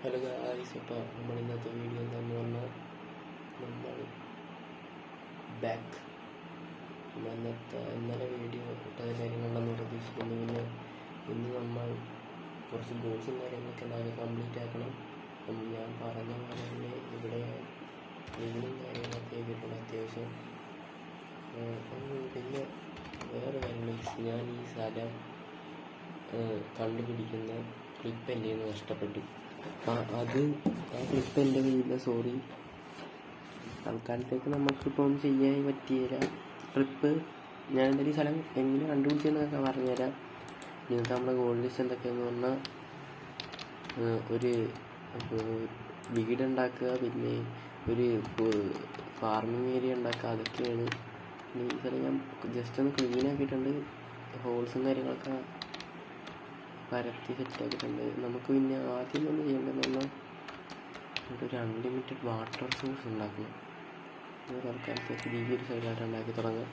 Hello guys, അപ്പോൾ നമ്മൾ ഇന്നത്തെ വീഡിയോ എന്താണെന്ന് പറഞ്ഞാൽ നമ്മൾ ബാക്ക് ഇന്നലെ വീഡിയോ ഇട്ടത് കാര്യങ്ങളെന്ന് പ്രതീക്ഷിക്കുന്നു. പിന്നെ ഇന്ന് നമ്മൾ കുറച്ച് ഗോൾസും കാര്യങ്ങളൊക്കെ നാളെ കംപ്ലീറ്റ് ആക്കണം. ഞാൻ പറഞ്ഞ പോലെ തന്നെ ഇവിടെ ക്ലീനിങ് കാര്യങ്ങളൊക്കെ ചെയ്തിട്ടുണ്ട് അത്യാവശ്യം. പിന്നെ വേറെ കാര്യങ്ങൾ, ഞാൻ ഈ സ്ഥലം കണ്ടുപിടിക്കുന്ന ക്ലിപ്പ് എൻ്റെ കയ്യിൽ നിന്ന് നഷ്ടപ്പെട്ടു. ആ ക്ലിപ്പ് എൻ്റെ കയ്യില്ല, സോറി. തൽക്കാലത്തേക്ക് നമുക്കിപ്പം ചെയ്യാൻ പറ്റിയില്ല. ക്ലിപ്പ് ഞാൻ എന്തായാലും ഈ സ്ഥലം എങ്ങനെ കണ്ടുപിടിച്ചെന്നൊക്കെ പറഞ്ഞുതരാം. നിങ്ങൾക്ക് നമ്മുടെ ഗോൾ ലിസ്റ്റ് എന്തൊക്കെയാണെന്ന് പറഞ്ഞാൽ ഒരു വീടുണ്ടാക്കുക, പിന്നെ ഒരു ഫാർമിങ് ഏരിയ ഉണ്ടാക്കുക, അതൊക്കെയാണ്. ഈ സ്ഥലം ഞാൻ ജസ്റ്റ് ഒന്ന് ക്ലീൻ ആക്കിയിട്ടുണ്ട്. ഹോൾസും കാര്യങ്ങളൊക്കെ പരത്തി സെറ്റാക്കിയിട്ടുണ്ട്. നമുക്ക് പിന്നെ ആദ്യം ഒന്ന് ചെയ്യേണ്ടതെന്ന് പറഞ്ഞാൽ ഇവിടെ ഒരു അൺലിമിറ്റഡ് വാട്ടർ സോഴ്സ് ഉണ്ടാക്കണം. അത് തൽക്കാലത്തേക്ക് ഈ ഒരു സൈഡായിട്ട് ഉണ്ടാക്കി തുടങ്ങാം.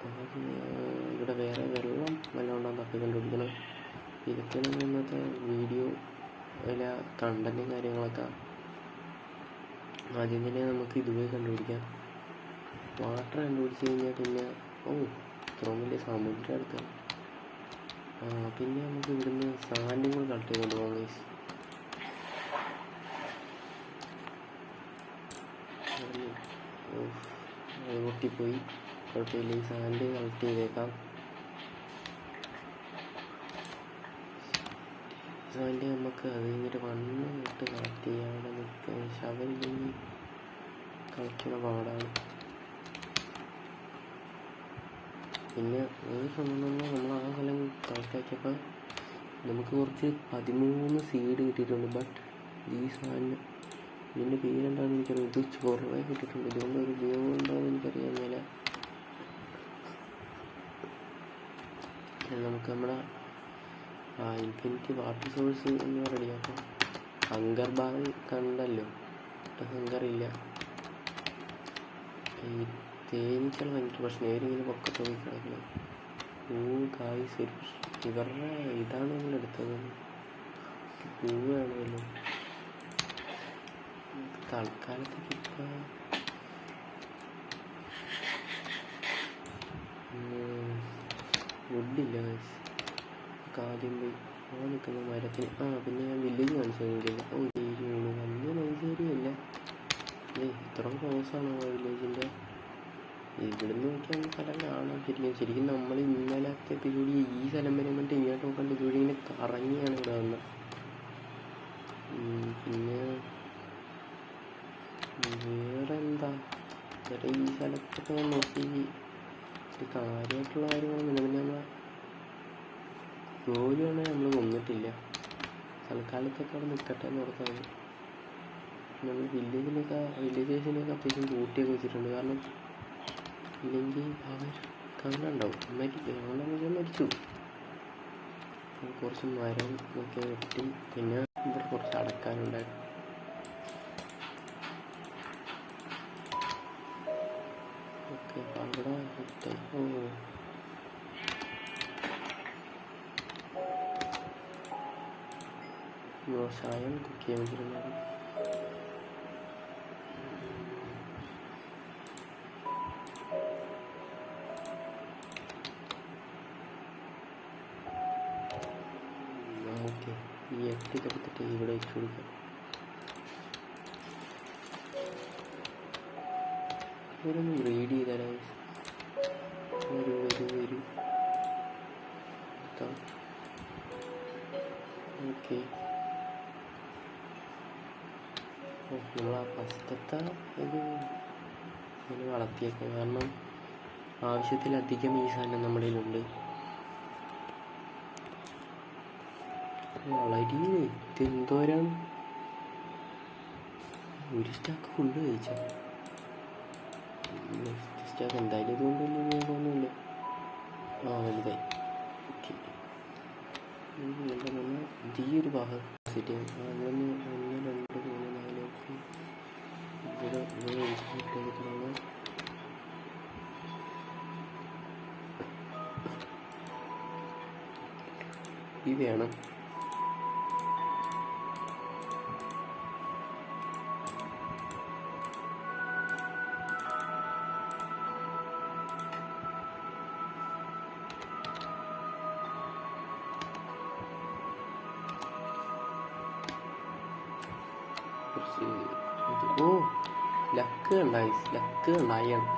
അപ്പോൾ ഇവിടെ വേറെ വെള്ളം വല്ലതും തപ്പി കണ്ടുപിടിക്കണം. ഇതൊക്കെയാണ് ഇന്നത്തെ വീഡിയോ അതിലെ കണ്ടൻറ്റും കാര്യങ്ങളൊക്കെ. ആദ്യം തന്നെ നമുക്ക് ഇതുവരെ കണ്ടുപിടിക്കാം. വാട്ടർ കണ്ടുപിടിച്ച് കഴിഞ്ഞാൽ പിന്നെ ഇത്രയും വലിയ സമുദ്രം എടുക്കാം. പിന്നെ നമുക്ക് ഇവിടുന്ന് സാൻഡും കൂടെ കളക്ട് ചെയ്തുകൊണ്ട് പോകാം ഗൈസ്. അത് പൊട്ടിപ്പോയി, കുഴപ്പമില്ല. ഈ സാൻഡ് കളക്ട് ചെയ്തേക്കാം. സാൻഡ് നമുക്ക് അത് കഴിഞ്ഞിട്ട് വണ്ണം ഇട്ട് കളക്ട് ചെയ്യാതെ നിൽക്കാൻ ശവരില്ലെങ്കിൽ കളക്ട് ചെയ്യുന്ന പാടാണ്. പിന്നെ ഒരു സംഭവം നമ്മൾ ആ സ്ഥലം കളക്റ്റാക്കിയപ്പോൾ നമുക്ക് കുറച്ച് 13 സീഡ് കിട്ടിയിട്ടുണ്ട്. ബട്ട് ഈ സാധനം ഇതിൻ്റെ പേരെന്താണെന്ന് എനിക്കറിയാം. ഇത് ചൊറവേ കിട്ടിയിട്ടുണ്ട്. ഇതുകൊണ്ട് ഒരു ഉപയോഗം ഉണ്ടോയെന്ന് എനിക്കറിയാൻ മേല. നമുക്ക് നമ്മുടെ ഇൻഫിനിറ്റി വാട്ടർ സോഴ്സ് എന്ന് പറയുക. അപ്പം ഹങ്കർ ബാർ കണ്ടല്ലോ, ഹങ്കറില്ല. ഈ തേനീച്ചകൾ ഭയങ്കര പ്രശ്നം. ഇവരിങ്ങനെ പൊക്കത്ത് പോയി കിടക്കണം. കായ്സ് ഇവരുടെ ഇതാണ് നമ്മളെടുത്തത്. പൂവ് വേണമല്ലോ തൽക്കാലത്തേക്ക്. ഇപ്പം വുഡില്ല ഗൈസ്. ആദ്യം പോയി നിൽക്കുന്ന മരത്തിന്. പിന്നെ ഞാൻ വില്ലേജ് കാണിച്ചു തന്നില്ല. വലിയ നൈസ് ഏരിയ അല്ല. ഇത്ര ക്ലോസാണോ വില്ലേജിൻ്റെ? ഇവിടുന്ന് നോക്കിയാൽ സ്ഥലം കാണാൻ ശരിക്കും നമ്മൾ ഇന്നലത്തെ എപ്പിസോഡ് ഈ സ്ഥലം വരെ വന്നിട്ട് ഇങ്ങോട്ട് നോക്കേണ്ട ഇതുവഴി ഇങ്ങനെ കറങ്ങിയാണ് ഇവിടെ വന്നത്. പിന്നെ വേറെ എന്താ, വേറെ ഈ സ്ഥലത്തൊക്കെ നോക്കി കാര്യമായിട്ടുള്ള കാര്യങ്ങളൊന്നുമില്ല. പിന്നെ നമ്മളെ ജോലിയാണെങ്കിൽ നമ്മൾ കൊന്നിട്ടില്ല. തൽക്കാലത്തൊക്കെ അവിടെ നിൽക്കട്ടെ എന്ന് ഓർത്താണ്. നമ്മൾ വില്ലേജിനൊക്കെ അത്യാവശ്യം കൂട്ടിയൊക്കെ വെച്ചിട്ടുണ്ട്. കാരണം ഇല്ലെങ്കിൽ അവർ കണ്ടുണ്ടാവും മരിച്ചു. കുറച്ച് മരം ഒക്കെ വെട്ടി. പിന്നെ ഇവിടെ കുറച്ച് അടക്കാനുണ്ടായിരുന്നു. ഓക്കെ, അവിടെ വ്യവസായം കുക്ക് ചെയ്യാൻ വെച്ചിട്ടുണ്ടായിരുന്നു. ഈ എടുത്തിട്ട് ഇവിടെ വെച്ച് കൊടുക്കാം. ഇവരൊന്ന് റീഡ് ചെയ്താലോ. വരൂ ഓക്കെ. നമ്മൾ ആ ഫസ്റ്റത്തെ ഇത് ഇങ്ങനെ വളർത്തിയേക്കാം. കാരണം ആവശ്യത്തിലധികം ഈ സാധനം നമ്മുടെ കയ്യിലുണ്ട്. വളരെ എന്തോരാണ്. ഒരു സ്റ്റാക്ക് ഫുള്ള് കഴിച്ച. നെക്സ്റ്റ് സ്റ്റാക്ക് എന്തായാലും ഇതുകൊണ്ട് വലിയ ഉപയോഗമൊന്നുമില്ല. വലുതായി. ഓക്കെ, ഇത് ഈ ഒരു ഭാഗം സെറ്റ് ചെയ്യാം. 1 2 3 4 ഓക്കെ. ഇവിടെ തുടങ്ങാം. ഈ വേണം കുറച്ച് ഓ ലക്ക് ഉണ്ടായി, ലക്ക് ഉണ്ടായാണ്.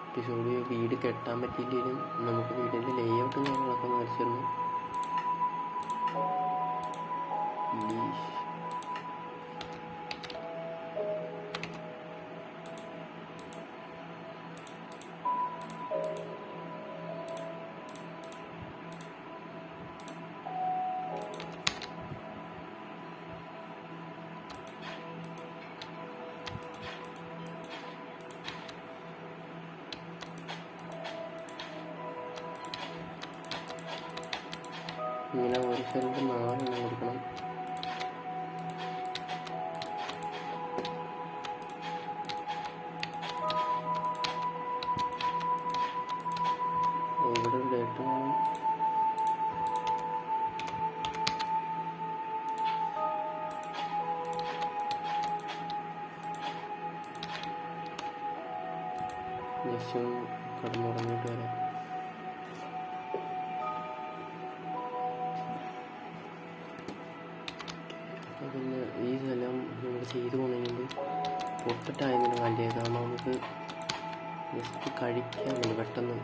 എപ്പിസോഡ് വീട് കെട്ടാൻ പറ്റിയില്ലെങ്കിലും നമുക്ക് വീടിൻ്റെ ലേഔട്ടും കാര്യങ്ങളൊക്കെ ഒന്ന് വരച്ചിരുന്നു. ഇങ്ങനെ ഒരു സ്ഥലത്ത് 4 കൊടുക്കണം. ഇവിടെ ഒരു ഡേറ്റ് വേണം. ജസ്റ്റ് കടന്നുറങ്ങിയിട്ട് വരാം. പിന്നെ ഈ സ്ഥലം നമ്മൾ ചെയ്ത് പോകുന്നതിന് പൊട്ടറ്റായതിന് വേണ്ടിയത്, കാരണം നമുക്ക് ജസ്റ്റ് കഴിക്കാനുണ്ട് പെട്ടെന്ന്.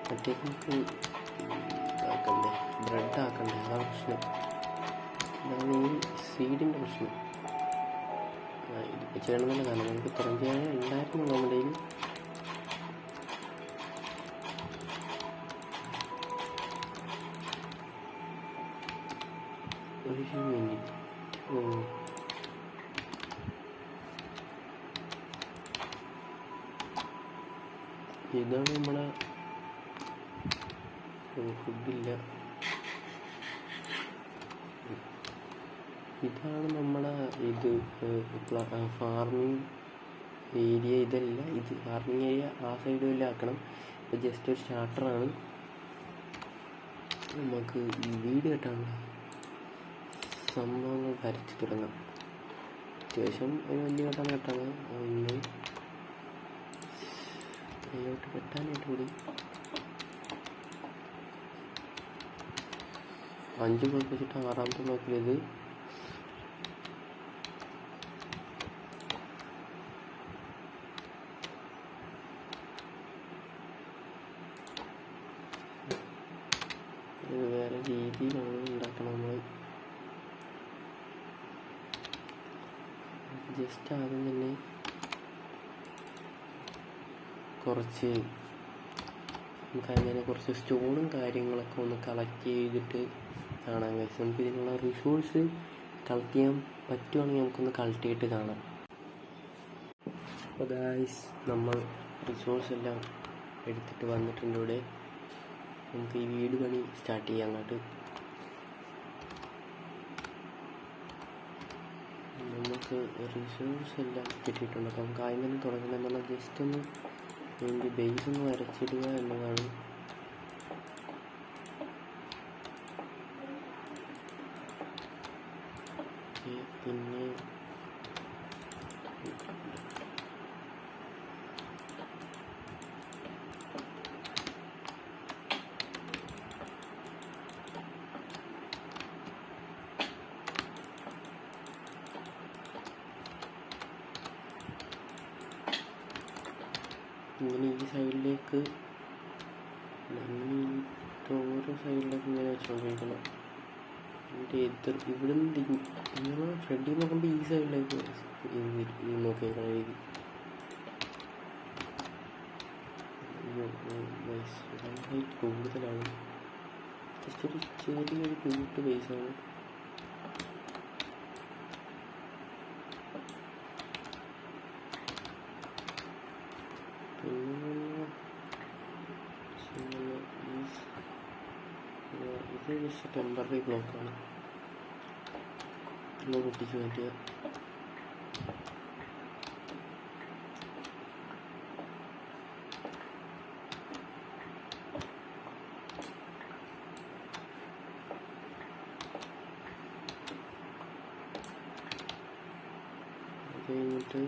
മറ്റേക്ക് നമുക്ക് ഇതാക്കണ്ടേ, ബ്രെഡ് ആക്കണ്ടേ, അതാണ് പ്രശ്നം. അതാണ് ഈ സീഡിൻ്റെ പ്രശ്നം. ഇതിപ്പോൾ ചെയ്യണമെന്നില്ല, കാരണം നമുക്ക് തുറഞ്ചായ ഉണ്ടായിരുന്നു നമ്മുടെ കയ്യിൽ. ഒരു മിനിറ്റ്. ഇതാണ് നമ്മളെ ഫുഡില്ല. ഇതാണ് നമ്മളെ ഇത് ഫാർമിങ് ഏരിയ. ഇതല്ല, ഇത് ഫാർമിങ് ഏരിയ ആ സൈഡ് വല്ല ആക്കണം. ഇത് ജസ്റ്റ് ഒരു സ്റ്റാർട്ടറാണ്. നമുക്ക് ഈ വീട് കെട്ടാനുള്ള സംഭവങ്ങൾ വരച്ച് തുടങ്ങാം. അത്യാവശ്യം ഒരു വലിയ കെട്ടാൻ കെട്ടാണ്. ഒന്ന് കൈയോട്ട് കെട്ടാനായിട്ട് കൂടി 5 ബ്ലോക്ക് വെച്ചിട്ട് 6ാമത്തെ ബ്ലോക്കിലിത് വേറെ രീതിയിലാണ് ഉണ്ടാക്കണം. നമ്മൾ ജസ്റ്റ് ആദ്യം തന്നെ കുറച്ച് നമുക്കങ്ങനെ കുറച്ച് സ്റ്റോണും കാര്യങ്ങളൊക്കെ ഒന്ന് കളക്ട് ചെയ്തിട്ട് കാണാൻ കഴിയും. നമുക്ക് ഇതിനുള്ള റിസോഴ്സ് കളക്ട് ചെയ്യാൻ പറ്റുവാണെങ്കിൽ നമുക്കൊന്ന് കളക്ട് ചെയ്തിട്ട് കാണാം. അപ്പോൾ ഗായ്സ്, നമ്മൾ റിസോഴ്സ് എല്ലാം എടുത്തിട്ട് വന്നിട്ടുണ്ട്. ഇവിടെ നമുക്ക് ഈ വീട് പണി സ്റ്റാർട്ട് ചെയ്യാം. അങ്ങോട്ട് നമുക്ക് റിസോഴ്സ് എല്ലാം കിട്ടിയിട്ടുണ്ട്. അപ്പോൾ നമുക്ക് ആദ്യം തന്നെ തുടങ്ങണം എന്നുള്ള ജസ്റ്റ് ഒന്ന് അതിൻ്റെ ബേസ് ഒന്ന് വരച്ചിടുക എന്നതാണ്. പിന്നെ ഇങ്ങനെ ഈ സൈഡിലേക്ക്, ഇങ്ങനെ ഓരോ സൈഡിലേക്ക് ഇങ്ങനെ വെച്ചുകൊണ്ടിരിക്കണം. എൻ്റെ ഇവിടെ നിന്ന് ഇങ്ങനെ ഫ്രണ്ടിൽ നോക്കുമ്പോൾ ഈ സൈഡിലേക്ക് നോക്കിയേക്കണ രീതി. ഹൈറ്റ് കൂടുതലാണ്. ജസ്റ്റ് ഒരു ചെറിയൊരു ക്യൂട്ട് ബേസാണ്. ഇത് ജസ്റ്റ് ടെമ്പററി ബ്ലോക്കാണ്. പൊട്ടിച്ച് മാറ്റുക. അത് കഴിഞ്ഞിട്ട്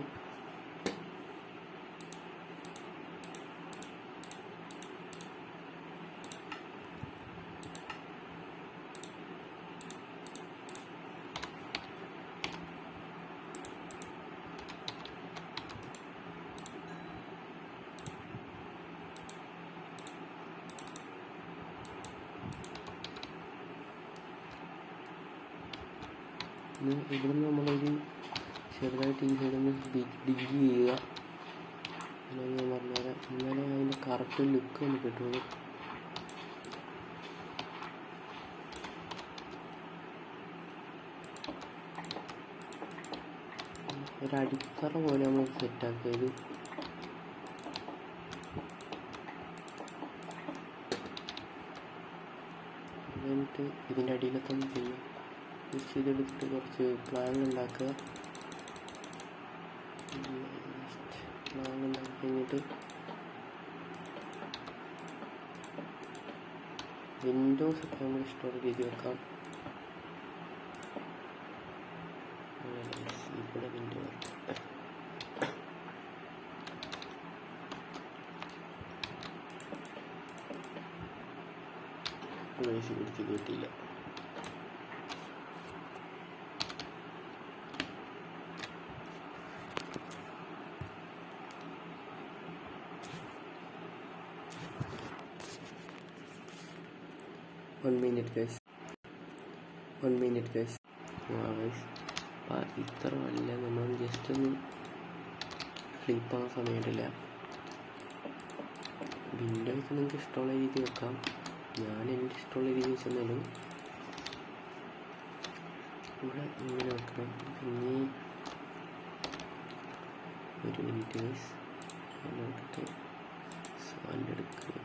ഇവിടുന്ന് നമ്മളൊരു ചെറുതായിട്ട് ഈ സൈഡൊന്ന് ഡിഗ് ചെയ്യുക. ഞാൻ പറഞ്ഞുതരാം, എന്നാലേ അതിൻ്റെ കറക്റ്റ് ലുക്ക് ഒന്ന് കിട്ടുള്ളൂ. ഒരടിത്തറ പോലെ നമ്മൾ സെറ്റാക്കിയത്. എന്നിട്ട് ഇതിൻ്റെ അടിയിലൊക്കെ ഒന്ന് ചെയ്യാം. ജസ്റ്റ് ചെയ്തെടുത്തിട്ട് കുറച്ച് പ്ലാൻ ഉണ്ടാക്കുക. പ്ലാൻ ഉണ്ടാക്കി കഴിഞ്ഞിട്ട് വിൻഡോസ് ഒക്കെ നമ്മൾ ഇഷ്ടമുള്ള രീതി വെക്കാം. ഇവിടെ വിൻഡോ പിടിച്ച് കിട്ടിയില്ല. One minute guys. അപ്പം ഇത്ര വല്ല നമ്മൾ ജസ്റ്റ് ഒന്ന് സ്ലീപ്പാകാൻ സമയമില്ല. വിൻഡോയ്ക്ക് നിങ്ങൾക്ക് ഇഷ്ടമുള്ള രീതി വെക്കാം. ഞാൻ എൻ്റെ ഇഷ്ടമുള്ള രീതി വെച്ചെന്നാലും ഇവിടെ ഇങ്ങനെ വെക്കണം. പിന്നെ ഒരു മിനിറ്റ് ഗൈസ്, നോക്കിയിട്ട് സാൻഡ് എടുക്കുക.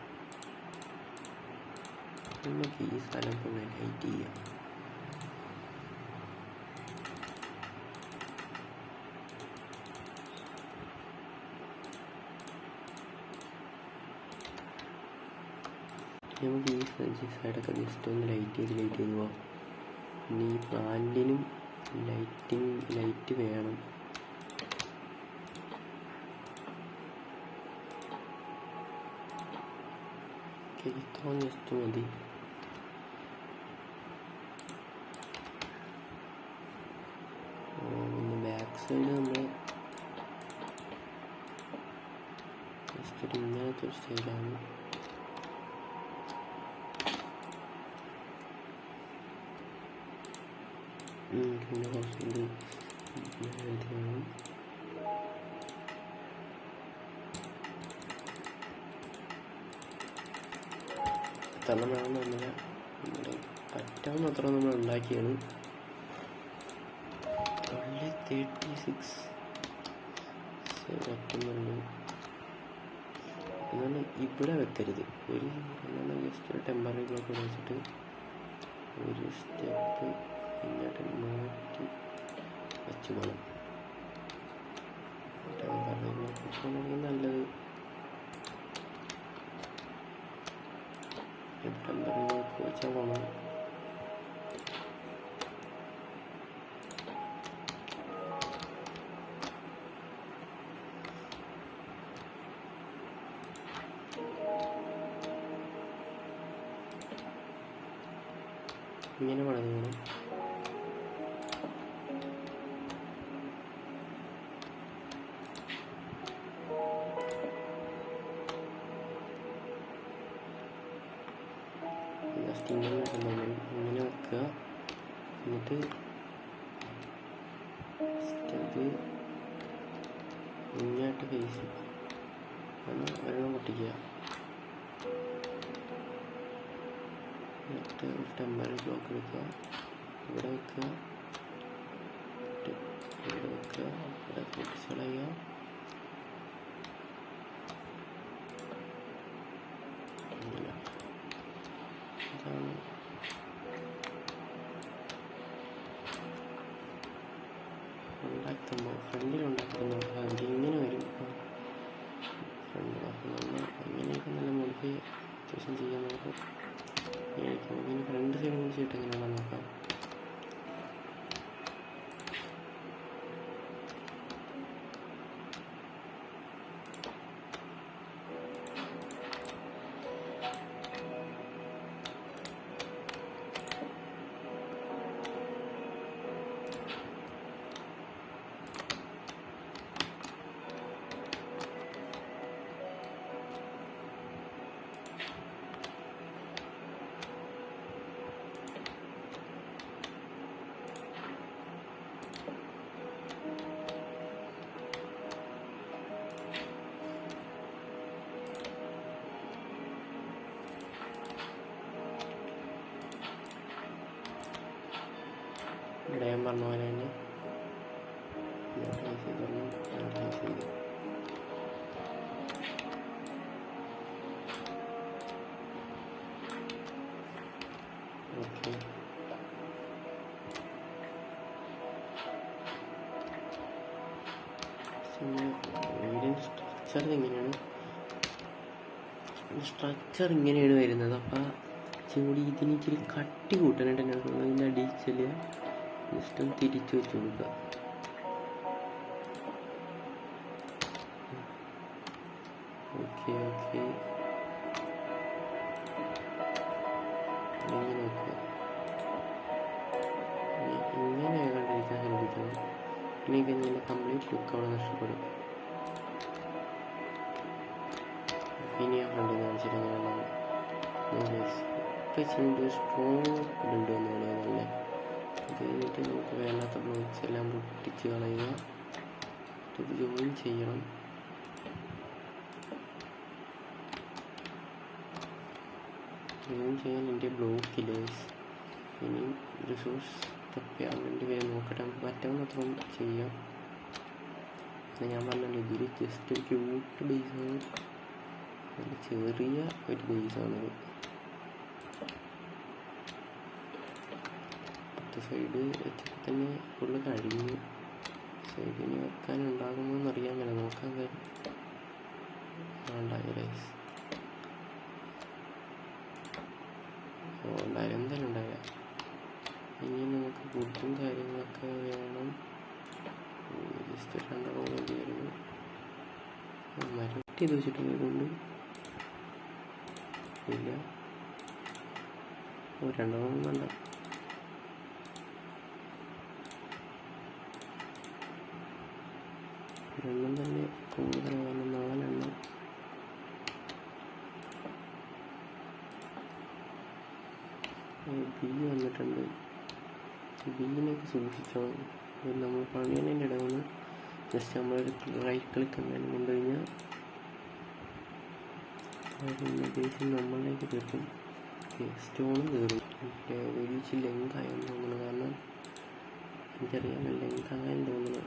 നമുക്ക് ഈ സ്ഥലം കൊണ്ട് ലൈറ്റ് ചെയ്യാം. നമുക്ക് ഈ സൈഡൊക്കെ ജസ്റ്റ് ഒന്ന് ലൈറ്റ് ചെയ്ത് പോവാം. ഇനി ഈ പ്ലാന്റിനും ലൈറ്റ് വേണം. ഇത്ര ജസ്റ്റ് മതി. പിന്നെ ബാക്ക് സൈഡ് നമ്മൾ ജസ്റ്റ് ഒരു ഇങ്ങനത്തെ ഒരു സ്റ്റൈലാണ്. പിന്നെ കുറച്ചുകൂടി വേണം. എത്രണ്ണം വേണമെന്നില്ല, നമ്മുടെ പറ്റാവുന്ന അത്ര നമ്മൾ ഉണ്ടാക്കിയാണ്. 36 പറ്റുന്നുള്ളൂ. എന്നാലും ഇവിടെ വെക്കരുത്. ജസ്റ്റ് ഒരു ടെമ്പററി ബ്ലോക്ക് വെച്ചിട്ട് ഒരു സ്റ്റെപ്പ് ഇങ്ങോട്ട് മാറ്റി വെച്ച് പോകണം. ടെമ്പററി ബ്ലോക്ക് വെച്ചാണെങ്കിൽ നല്ലത്. ടെമ്പററി ബ്ലോക്ക് വെച്ചാൽ പോകണം. ഇങ്ങനെ പണിത് പോകണം. ജസ്റ്റ് ഇങ്ങനെ വെക്കുക. എന്നിട്ട് സ്റ്റെപ്പ് ഇങ്ങോട്ട് ഫേസ് ഒരെണ്ണം പൊട്ടിക്കുക. എന്നിട്ട് ഒരു ടെമ്പററി ബ്ലോക്ക് എടുക്കുക. ഇവിടെ വെക്കുക, ഇവിടെ പൊട്ടിച്ച് കളയുക. ഇതാണ് ഉണ്ടാക്കുമ്പോൾ ഫ്രണ്ടിലുണ്ടാക്കുമ്പോൾ അതിൽ ഇങ്ങനെ വരും. ഫ്രണ്ടിലാക്കുമ്പോൾ അങ്ങനെയൊക്കെ നല്ല മോഡിഫൈ അത്യാവശ്യം ചെയ്യാൻ നോക്കാം. ഇനി ഫ്രണ്ട് സൈഡ് ചെയ്തിട്ട് എങ്ങനെയാണെന്ന് നോക്കാം. പറഞ്ഞ പോലെ തന്നെ അനലൈസ് ചെയ്തു. അനലൈസ് ചെയ്തു. ഓക്കെ, വീടിൻ്റെ സ്ട്രക്ചർ ഇങ്ങനെയാണ് വരുന്നത്. അപ്പം ഇച്ചിരി ഇതിന് ഇച്ചിരി കട്ടി കൂട്ടാനായിട്ട് തന്നെ ഇതിൻ്റെ അടിയിൽ ചെല്ലുക, ജസ്റ്റ് ഒന്ന് തിരിച്ചു വെച്ച് കൊടുക്കുക. ഓക്കെ ഓക്കെ, ഇങ്ങനെ നോക്കുക. ഇങ്ങനെ കണ്ടിരിക്കാൻ ശ്രദ്ധിക്കണം. ഇനി കഴിഞ്ഞാൽ കംപ്ലീറ്റ് ലുക്ക് അവിടെ നഷ്ടപ്പെടും. ഇനി ആ ഫ്രണ്ടിൽ കാണിച്ചിട്ട് എങ്ങനെയാണ് ഇപ്പം ഇച്ചിരി സ്ട്രോങ് ഇടുണ്ട് എന്ന് പറയുന്നതല്ലേ. അത് കഴിഞ്ഞിട്ട് നമുക്ക് വേണ്ടാത്ത ബ്ലോക്സ് എല്ലാം പൊട്ടിച്ച് കളയുക. ഇത് ജോയിൻ ചെയ്യണം. ജോയിൻ ചെയ്യാൻ എൻ്റെ ബ്ലോക്കില്ല. ഇനിയും റിസോഴ്സ് തപ്പിയാൻ വേണ്ടി വരെ നോക്കട്ടെ. നമുക്ക് പറ്റാവുന്നത്രയും ചെയ്യാം. ഞാൻ പറഞ്ഞല്ലോ, ഇതൊരു ജസ്റ്റ് ഒരു ക്യൂട്ട് ബേസാണ്, ചെറിയ ഒരു ബേസാണത്. സൈഡ് വെച്ചപ്പോൾ തന്നെ ഫുള്ള് കഴിഞ്ഞു. സൈഡിന് വെക്കാനുണ്ടാകുമോ എന്നറിയാൻ മേല, നോക്കാൻ കാര്യം ഉണ്ടായി റൈസ്. ഉണ്ടായാലും എന്തായാലും ഉണ്ടായ. ഇനി നമുക്ക് ഫുഡും കാര്യങ്ങളൊക്കെ വേണം. ജസ്റ്റ് രണ്ടെണ്ണം വേണ്ടി വരുന്നു. മരം ചെയ്ത് വെച്ചിട്ട് വരുന്നുണ്ട്. ഇല്ല, രണ്ടെണ്ണം വേണ്ട. എണ്ണം തന്നെ കൂടുതലാണ്, 4 എണ്ണം. ബി വന്നിട്ടുണ്ട്. ബീനൊക്കെ സൂക്ഷിച്ചോ. നമ്മൾ പണിയതിൻ്റെ ഇടവന്ന് ജസ്റ്റ് നമ്മളൊരു റൈറ്റ് ക്ലിക്ക് എന്തായാലും കൊണ്ടു കഴിഞ്ഞാൽ ഏകദേശം നമ്മളിലേക്ക് കയറും. സ്റ്റോണും കയറും. ഒരു ലെങ്തായെന്ന് തോന്നുന്നു, കാരണം എനിക്കറിയാൻ ലെങ്തായെന്ന് തോന്നുന്നു.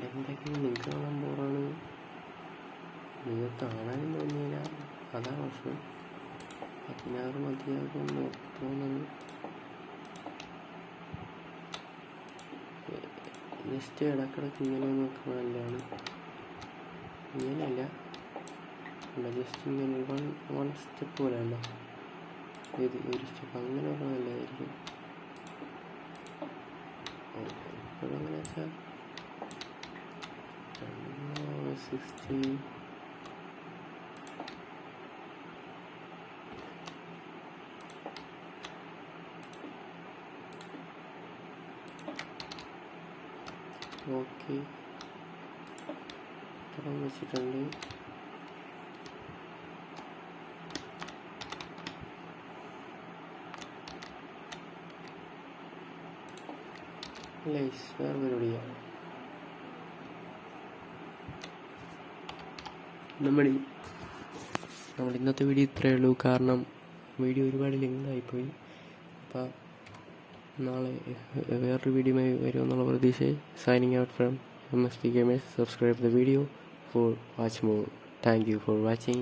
ലെങ്താക്കി നിങ്ങൾക്ക് കാണാൻ പോറാണ്, നിങ്ങൾക്ക് കാണാനും തോന്നിയില്ല. അതാണ് പ്രശ്നം. 16 മതിയാകുമെന്ന് തോന്നുന്നു. ജസ്റ്റ് ഇടക്കിടക്ക് ഇങ്ങനെ നോക്കുന്നത് നല്ലതാണ്. ഇങ്ങനെയല്ല, ജസ്റ്റ് ഇങ്ങനെ വൺ സ്റ്റെപ്പ് പോലെ അല്ല, ഇത് ഒരു സ്റ്റെപ്പ് അങ്ങനെ ഒക്കെ നല്ലതായിരിക്കും. ഇപ്പോഴെങ്ങനെ വെച്ചാൽ 16 ഓക്കെ ഇത്രയും വെച്ചിട്ടുണ്ട്. വേറെ പരിപാടിയാ. നമ്മൾ ഇന്നത്തെ വീഡിയോ ഇത്രയേ ഉള്ളൂ. കാരണം വീഡിയോ ഒരുപാട് ലെങ്തായിപ്പോയി. അപ്പം നാളെ വേറൊരു വീഡിയോയുമായി വരുമെന്നുള്ള പ്രതീക്ഷയെ signing out from MSP Gamers. Subscribe the video for watch more. Thank you for watching.